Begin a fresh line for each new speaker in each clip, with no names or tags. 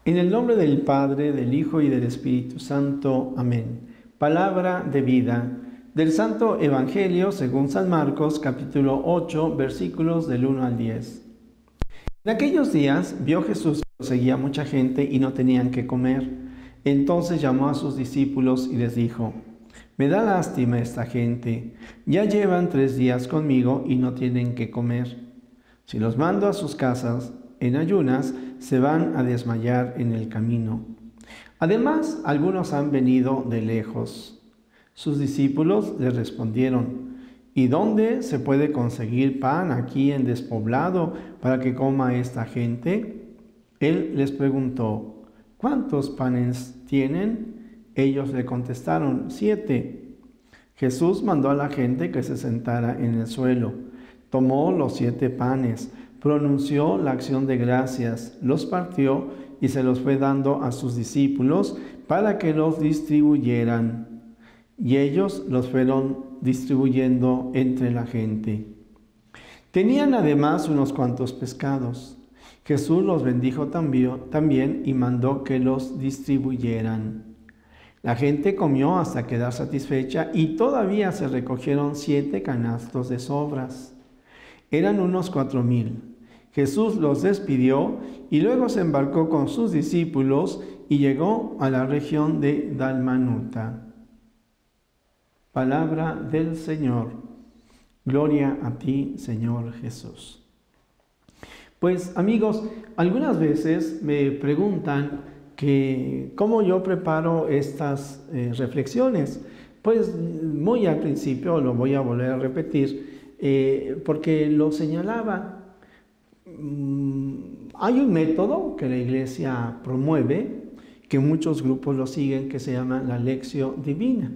En el nombre del Padre, del Hijo y del Espíritu Santo. Amén. Palabra de vida del Santo Evangelio según San Marcos, capítulo 8, versículos del 1 al 10. En aquellos días vio Jesús que lo seguía mucha gente y no tenían qué comer. Entonces llamó a sus discípulos y les dijo: Me da lástima esta gente. Ya llevan 3 días conmigo y no tienen qué comer. Si los mando a sus casas en ayunas, se van a desmayar en el camino. Además, algunos han venido de lejos. Sus discípulos le respondieron: ¿Y dónde se puede conseguir pan aquí en despoblado para que coma esta gente? Él les preguntó: ¿Cuántos panes tienen? Ellos le contestaron: 7. Jesús mandó a la gente que se sentara en el suelo. Tomó los 7 panes, pronunció la acción de gracias, los partió y se los fue dando a sus discípulos para que los distribuyeran. Y ellos los fueron distribuyendo entre la gente. Tenían además unos cuantos pescados. Jesús los bendijo también y mandó que los distribuyeran. La gente comió hasta quedar satisfecha y todavía se recogieron 7 canastos de sobras. Eran unos 4,000. Jesús los despidió y luego se embarcó con sus discípulos y llegó a la región de Dalmanuta. Palabra del Señor. Gloria a ti, Señor Jesús. Pues amigos, algunas veces me preguntan que cómo yo preparo estas reflexiones. Pues muy al principio, lo voy a volver a repetir, porque lo señalaba. Hay un método que la Iglesia promueve, que muchos grupos lo siguen, que se llama la Lectio Divina,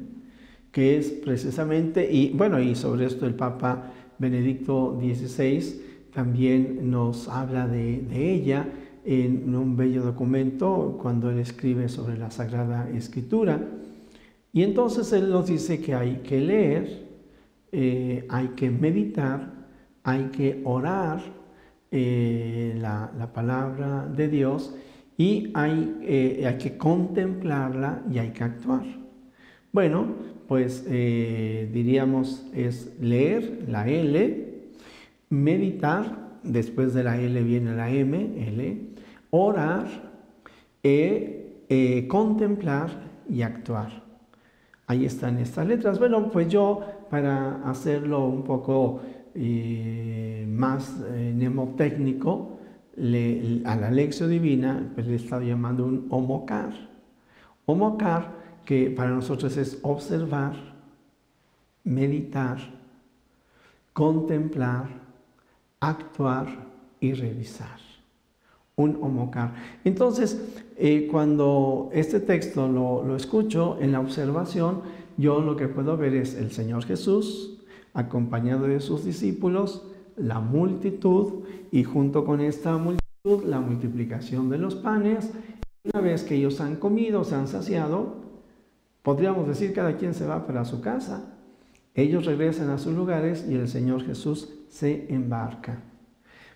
que es precisamente, y sobre esto el Papa Benedicto XVI también nos habla de ella en un bello documento cuando él escribe sobre la Sagrada Escritura. Y entonces él nos dice que hay que leer, hay que meditar, hay que orar la palabra de Dios y hay que contemplarla y hay que actuar. Bueno, pues diríamos es leer, la L, meditar, después de la L viene la M, L, orar, contemplar y actuar. Ahí están estas letras. Bueno, pues yo, para hacerlo un poco más mnemotécnico, a la Lectio Divina pues le he estado llamando un homocar. Homocar, que para nosotros es observar, meditar, contemplar, actuar y revisar. Un homocar. Entonces, cuando este texto lo escucho en la observación, yo lo que puedo ver es el Señor Jesús acompañado de sus discípulos, la multitud, y junto con esta multitud la multiplicación de los panes. Una vez que ellos han comido, se han saciado, podríamos decir cada quien se va para su casa. Ellos regresan a sus lugares y el Señor Jesús se embarca.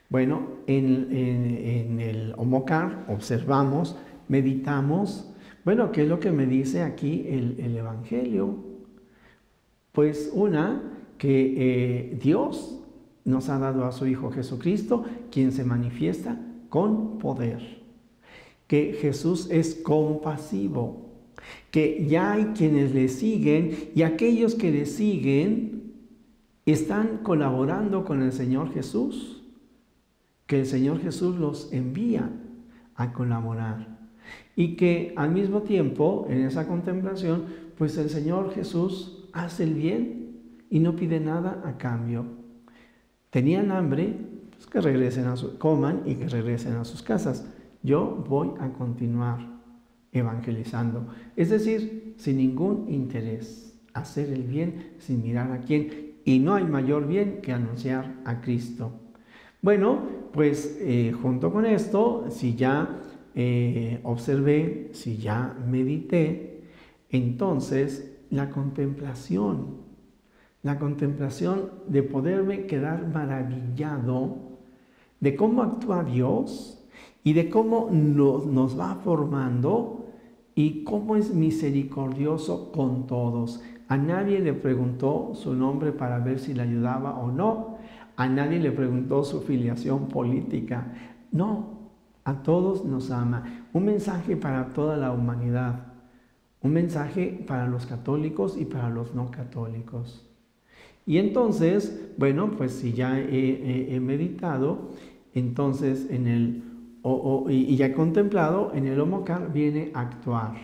Bueno, en el homocar observamos, meditamos. Bueno, ¿qué es lo que me dice aquí el Evangelio? Pues que Dios nos ha dado a su Hijo Jesucristo, quien se manifiesta con poder. Que Jesús es compasivo, que ya hay quienes le siguen y aquellos que le siguen están colaborando con el Señor Jesús, que el Señor Jesús los envía a colaborar y que al mismo tiempo en esa contemplación pues el Señor Jesús hace el bien y no pide nada a cambio. Tenían hambre, pues que regresen coman y que regresen a sus casas. Yo voy a continuar evangelizando, es decir, sin ningún interés, hacer el bien sin mirar a quién, y no hay mayor bien que anunciar a Cristo. Bueno, pues junto con esto, si ya observé, si ya medité, entonces la contemplación de poderme quedar maravillado de cómo actúa Dios y de cómo nos va formando y cómo es misericordioso con todos. A nadie le preguntó su nombre para ver si le ayudaba o no. A nadie le preguntó su filiación política. No, a todos nos ama. Un mensaje para toda la humanidad. Un mensaje para los católicos y para los no católicos. Y entonces, bueno, pues si ya he meditado, entonces y ya he contemplado, en el homocar viene actuar.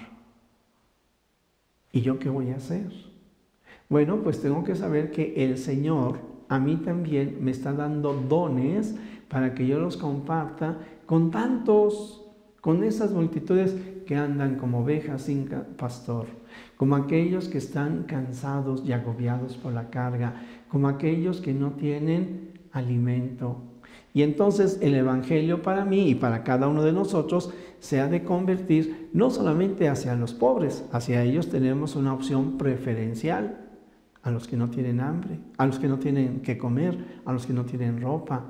¿Y yo qué voy a hacer? Bueno, pues tengo que saber que el Señor a mí también me está dando dones para que yo los comparta con esas multitudes que andan como ovejas sin pastor, como aquellos que están cansados y agobiados por la carga, como aquellos que no tienen alimento. Y entonces el Evangelio para mí y para cada uno de nosotros se ha de convertir no solamente hacia los pobres, hacia ellos tenemos una opción preferencial, a los que no tienen hambre, a los que no tienen que comer, a los que no tienen ropa,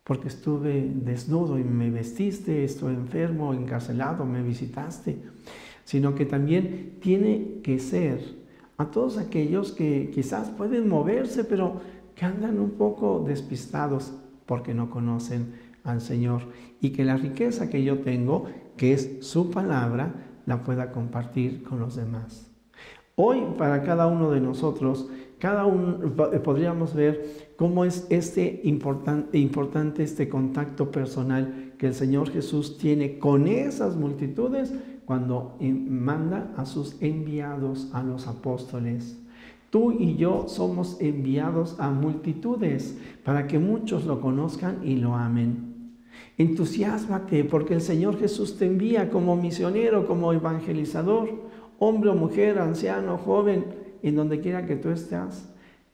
porque estuve desnudo y me vestiste, estoy enfermo, encarcelado, me visitaste, sino que también tiene que ser a todos aquellos que quizás pueden moverse, pero que andan un poco despistados porque no conocen al Señor, y que la riqueza que yo tengo, que es su palabra, la pueda compartir con los demás. Hoy, para cada uno de nosotros, podríamos ver cómo es importante este contacto personal que el Señor Jesús tiene con esas multitudes cuando manda a sus enviados, a los apóstoles. Tú y yo somos enviados a multitudes para que muchos lo conozcan y lo amen. Entusiásmate porque el Señor Jesús te envía como misionero, como evangelizador, hombre o mujer, anciano, joven, en donde quiera que tú estés.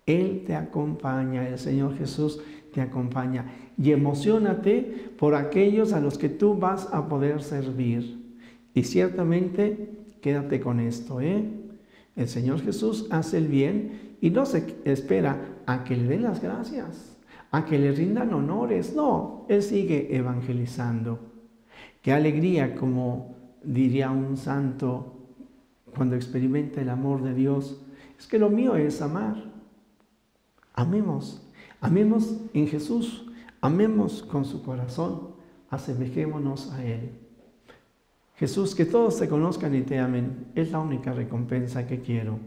Él te acompaña, el Señor Jesús te acompaña. Y emociónate por aquellos a los que tú vas a poder servir. Y ciertamente, quédate con esto, El Señor Jesús hace el bien y no se espera a que le den las gracias, a que le rindan honores. No, Él sigue evangelizando. Qué alegría, como diría un santo cuando experimenta el amor de Dios, es que lo mío es amar. Amemos en Jesús, amemos con su corazón, asemejémonos a Él. Jesús, que todos te conozcan y te amen, es la única recompensa que quiero.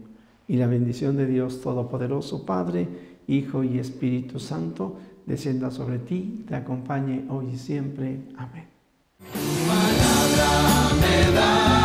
Y la bendición de Dios Todopoderoso, Padre, Hijo y Espíritu Santo, descienda sobre ti, te acompañe hoy y siempre. Amén. Tu palabra me da